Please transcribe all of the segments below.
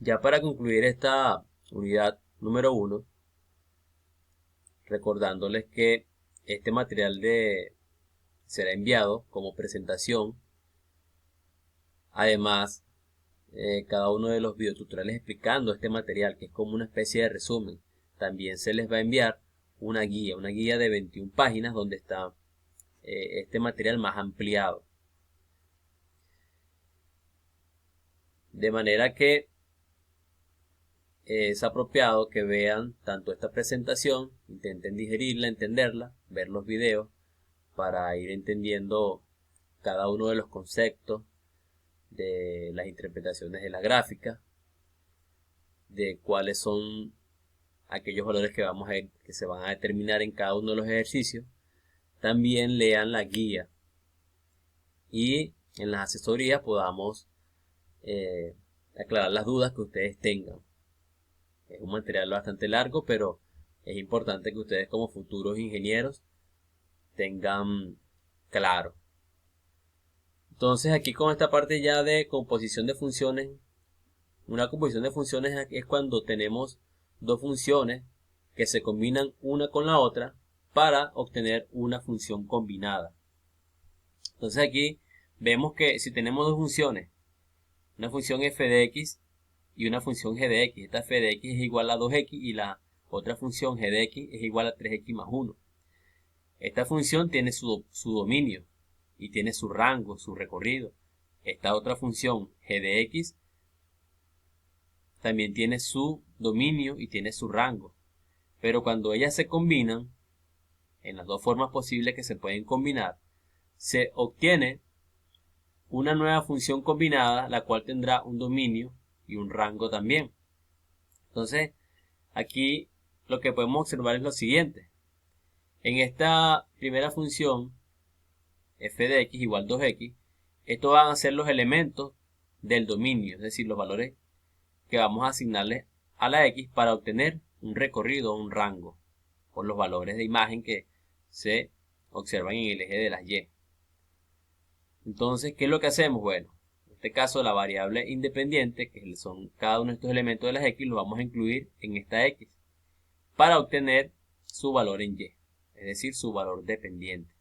Ya para concluir esta unidad número 1, recordándoles que este material será enviado como presentación. Además, cada uno de los videotutoriales explicando este material, que es como una especie de resumen, también se les va a enviar una guía de 21 páginas donde está este material más ampliado. De manera que es apropiado que vean tanto esta presentación, intenten digerirla, entenderla, ver los videos para ir entendiendo cada uno de los conceptos, de las interpretaciones de la gráfica, de cuáles son aquellos valores que se van a determinar en cada uno de los ejercicios. También lean la guía y en las asesorías podamos aclarar las dudas que ustedes tengan. Es un material bastante largo, pero es importante que ustedes como futuros ingenieros tengan claro. Entonces aquí con esta parte ya de composición de funciones, una composición de funciones es cuando tenemos dos funciones que se combinan una con la otra para obtener una función combinada. Entonces aquí vemos que si tenemos dos funciones, una función f de x y una función g de x, esta f de x es igual a 2x y la otra función g de x es igual a 3x más 1. Esta función tiene su dominio y tiene su rango, su recorrido. Esta otra función g de x también tiene su dominio y tiene su rango. Pero cuando ellas se combinan, en las dos formas posibles que se pueden combinar, se obtiene una nueva función combinada, la cual tendrá un dominio y un rango también. Entonces, aquí lo que podemos observar es lo siguiente. En esta primera función, f de x igual 2x, estos van a ser los elementos del dominio, es decir, los valores que vamos a asignarle a la x para obtener un recorrido o un rango, por los valores de imagen que se observan en el eje de las y. Entonces, ¿qué es lo que hacemos? Bueno, en este caso la variable independiente, que son cada uno de estos elementos de las x, los vamos a incluir en esta x para obtener su valor en y, es decir, su valor dependiente.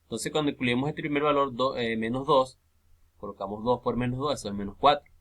Entonces, cuando incluimos este primer valor, menos 2, colocamos 2 por menos 2, eso es menos 4.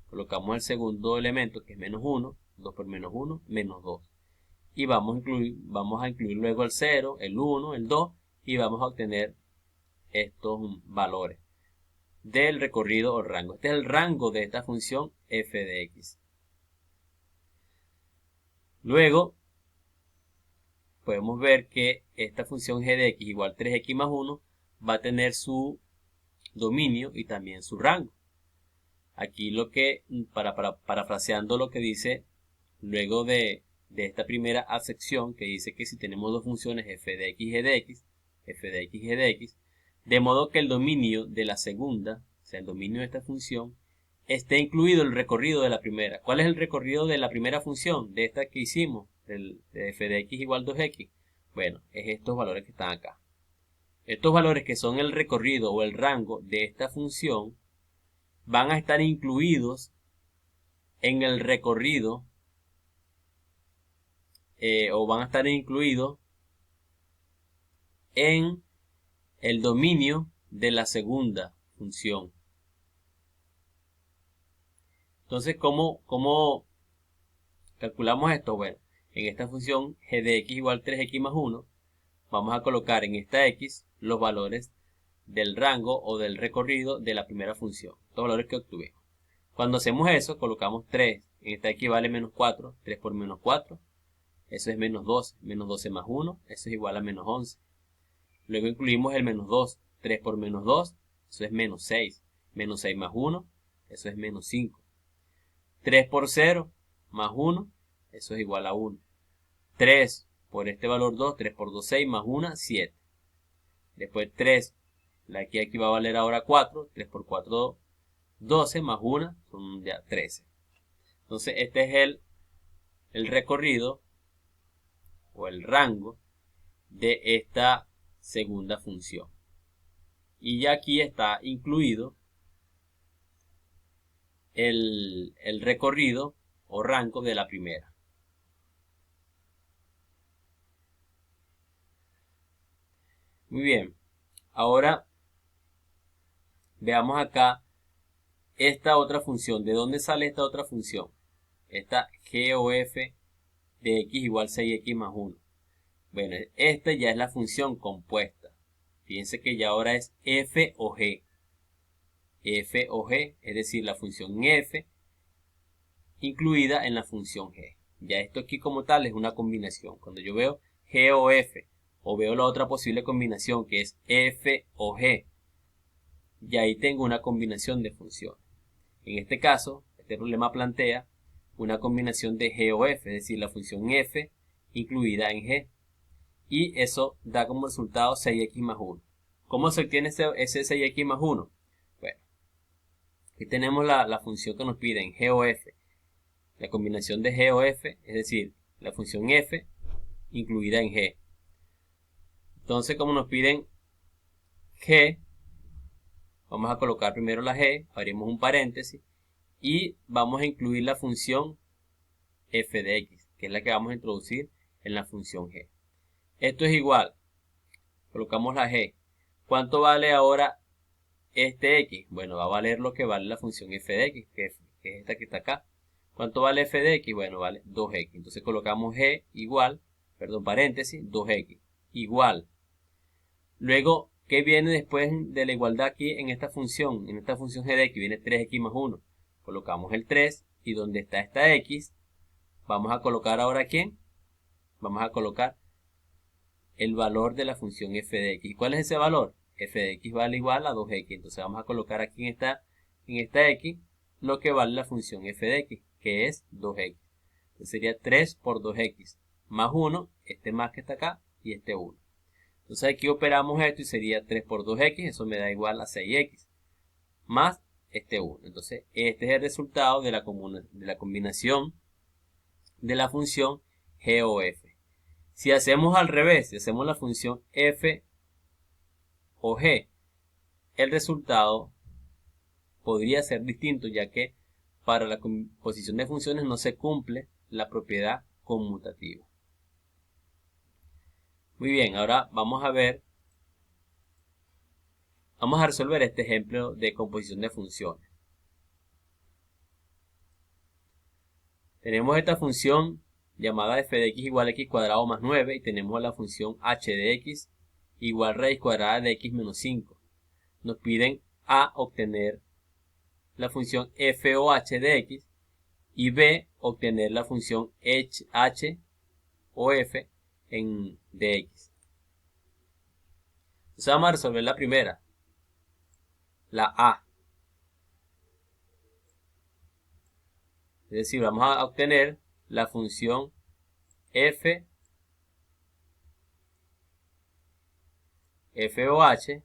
Colocamos el segundo elemento, que es menos 1, 2 por menos 1, menos 2. Y vamos a incluir luego el 0, el 1, el 2, y vamos a obtener estos valores del recorrido o rango. Este es el rango de esta función f de x. Luego, podemos ver que esta función g de x igual 3x más 1 va a tener su dominio y también su rango. Aquí parafraseando lo que dice luego de esta primera acepción, que dice que si tenemos dos funciones f de x y g de x, f de x y g de x, de modo que el dominio de la segunda, o sea, el dominio de esta función, esté incluido el recorrido de la primera. ¿Cuál es el recorrido de la primera función? De esta que hicimos, de f de x igual 2x. Bueno, es estos valores que están acá. Estos valores que son el recorrido o el rango de esta función van a estar incluidos en el recorrido o van a estar incluidos en el dominio de la segunda función. Entonces, ¿cómo calculamos esto? Bueno, en esta función g de x igual 3x más 1, vamos a colocar en esta x los valores del rango o del recorrido de la primera función, los valores que obtuvimos. Cuando hacemos eso, colocamos 3, en esta x vale menos 4, 3 por menos 4, eso es menos 12 más 1, eso es igual a menos 11. Luego incluimos el menos 2, 3 por menos 2, eso es menos 6, menos 6 más 1, eso es menos 5. 3 por 0 más 1, eso es igual a 1. 3 por este valor 2, 3 por 2, 6 más 1, 7. Después 3, aquí va a valer ahora 4, 3 por 4, 12 más 1, son ya 13. Entonces este es el recorrido o el rango de esta segunda función. Y ya aquí está incluido el recorrido o rango de la primera. Muy bien, ahora veamos acá esta otra función. ¿De dónde sale esta otra función? Esta g o f de x igual 6x más 1. Bueno, esta ya es la función compuesta. Fíjense que ya ahora es f o g. F o g, es decir, la función f incluida en la función g. Ya esto aquí como tal es una combinación. Cuando yo veo g o f, o veo la otra posible combinación que es f o g, ya ahí tengo una combinación de funciones. En este caso, este problema plantea una combinación de g o f, es decir, la función f incluida en g. Y eso da como resultado 6x más 1. ¿Cómo se obtiene ese 6x más 1? Bueno, aquí tenemos la función que nos piden, g o f. La combinación de g o f, es decir, la función f incluida en g. Entonces, como nos piden g, vamos a colocar primero la g, abrimos un paréntesis, y vamos a incluir la función f de x, que es la que vamos a introducir en la función g. Esto es igual, colocamos la g. ¿Cuánto vale ahora este x? Bueno, va a valer lo que vale la función f de x, que es esta que está acá. ¿Cuánto vale f de x? Bueno, vale 2x. Entonces colocamos g igual, perdón, paréntesis, 2x igual. Luego, ¿qué viene después de la igualdad aquí en esta función? En esta función g de x viene 3x más 1. Colocamos el 3 y donde está esta x, vamos a colocar ahora ¿quién? Vamos a colocar el valor de la función f de x. ¿Cuál es ese valor? F de x vale igual a 2x. Entonces vamos a colocar aquí en esta x lo que vale la función f de x, que es 2x. Entonces sería 3 por 2x más 1, este más que está acá, y este 1. Entonces aquí operamos esto y sería 3 por 2x, eso me da igual a 6x, más este 1. Entonces este es el resultado de la combinación de la función g o f. Si hacemos al revés, si hacemos la función f o g, el resultado podría ser distinto, ya que para la composición de funciones no se cumple la propiedad conmutativa. Muy bien, ahora vamos a resolver este ejemplo de composición de funciones. Tenemos esta función llamada f de x igual a x cuadrado más 9 y tenemos la función h de x igual raíz cuadrada de x menos 5. Nos piden a obtener la función f o h de x y b obtener la función h o f de x. Entonces vamos a resolver la primera, la a. Es decir, vamos a obtener la función f o h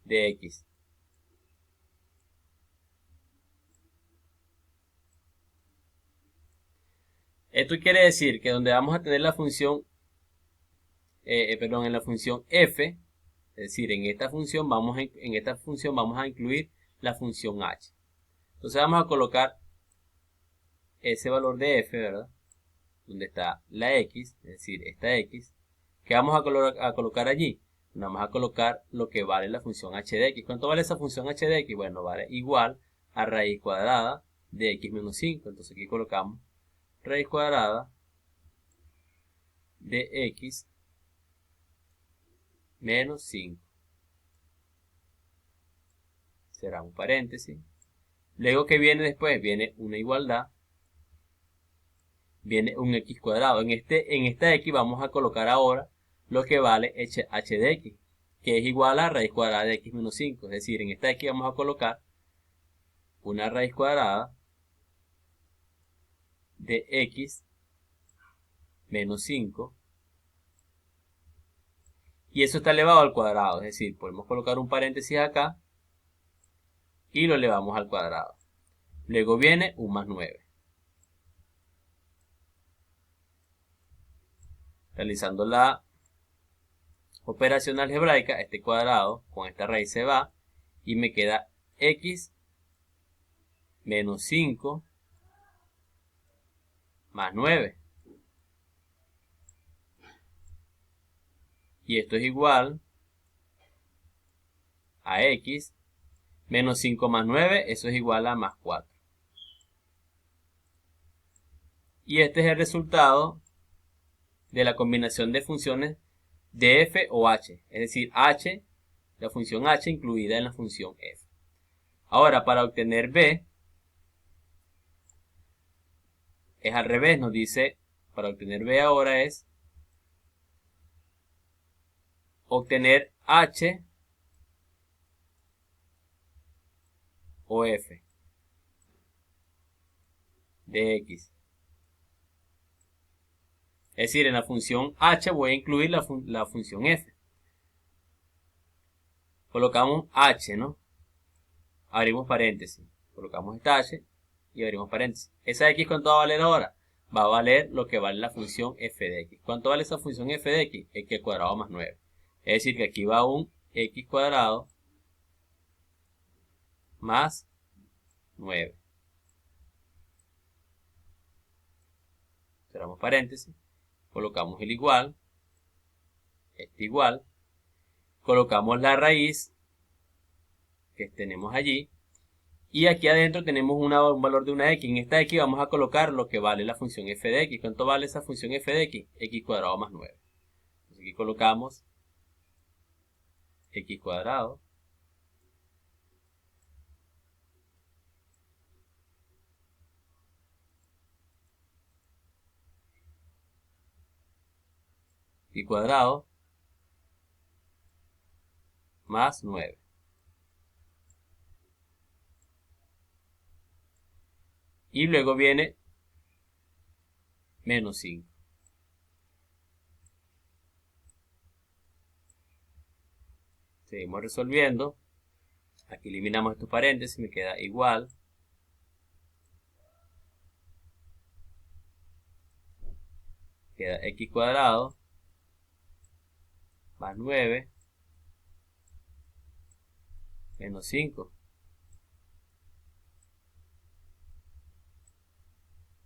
de x. Esto quiere decir que donde vamos a tener la función, en la función f, es decir, en esta función vamos a incluir la función h. Entonces vamos a colocar ese valor de f, ¿verdad? Donde está la x, es decir, esta x. ¿Qué vamos a colocar allí? Vamos a colocar lo que vale la función h de x. ¿Cuánto vale esa función h de x? Bueno, vale igual a raíz cuadrada de x menos 5. Entonces aquí colocamos raíz cuadrada de x menos 5. Será un paréntesis. Luego, ¿qué viene después? Viene una igualdad. Viene un x cuadrado. En esta x vamos a colocar ahora lo que vale h de x, que es igual a raíz cuadrada de x menos 5. Es decir, en esta x vamos a colocar una raíz cuadrada de x menos 5. Y eso está elevado al cuadrado. Es decir, podemos colocar un paréntesis acá y lo elevamos al cuadrado. Luego viene un más 9. Realizando la operación algebraica, este cuadrado con esta raíz se va y me queda x menos 5 más 9. Y esto es igual a x menos 5 más 9, eso es igual a más 4. Y este es el resultado de la combinación de funciones de f o h, es decir, h, la función h incluida en la función f. Ahora, para obtener b, es al revés, nos dice, para obtener b ahora es obtener h o f de x. Es decir, en la función h voy a incluir la función f. Colocamos h, ¿no? Abrimos paréntesis. Colocamos esta h y abrimos paréntesis. ¿Esa x cuánto va a valer ahora? Va a valer lo que vale la función f de x. ¿Cuánto vale esa función f de x? X al cuadrado más 9. Es decir, que aquí va un x cuadrado más 9. Cerramos paréntesis. Colocamos el igual. Este igual. Colocamos la raíz que tenemos allí. Y aquí adentro tenemos un valor de una x. En esta x vamos a colocar lo que vale la función f de x. ¿Cuánto vale esa función f de x? X cuadrado más 9. Entonces aquí colocamos x cuadrado y cuadrado más 9. Y luego viene menos 5. Seguimos resolviendo. Aquí eliminamos estos paréntesis, me queda igual. Queda x cuadrado más 9 menos 5.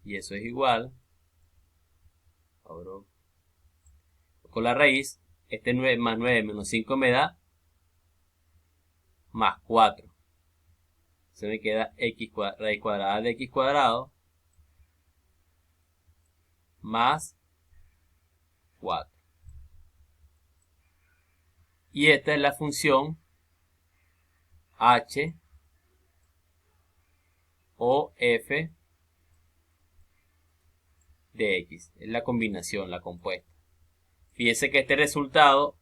Y eso es igual. Ahora, con la raíz, este 9 más 9 menos 5 me da más 4. Se me queda raíz cuadrada de x cuadrado más 4. Y esta es la función h o f de x. Es la combinación, la compuesta. Fíjese que este resultado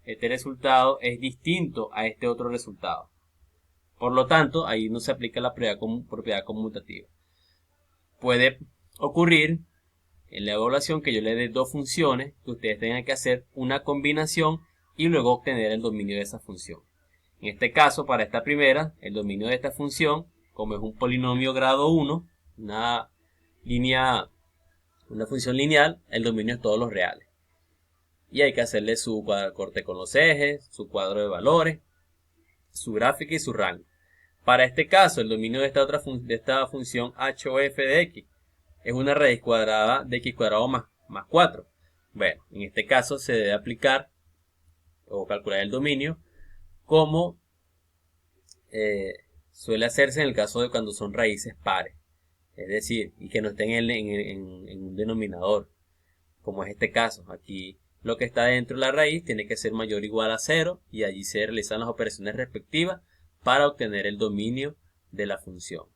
es distinto a este otro resultado. Por lo tanto, ahí no se aplica la propiedad conmutativa. Puede ocurrir en la evaluación que yo le dé dos funciones, que ustedes tengan que hacer una combinación y luego obtener el dominio de esa función. En este caso, para esta primera, el dominio de esta función, como es un polinomio grado 1, una función lineal, el dominio es todos los reales. Y hay que hacerle su corte con los ejes, su cuadro de valores, su gráfica y su rango. Para este caso, el dominio de esta función h o f de x es una raíz cuadrada de x cuadrado más 4. Bueno, en este caso se debe aplicar o calcular el dominio como suele hacerse en el caso de cuando son raíces pares. Es decir, y que no estén en un denominador, como es este caso. Aquí lo que está dentro de la raíz tiene que ser mayor o igual a 0 y allí se realizan las operaciones respectivas para obtener el dominio de la función.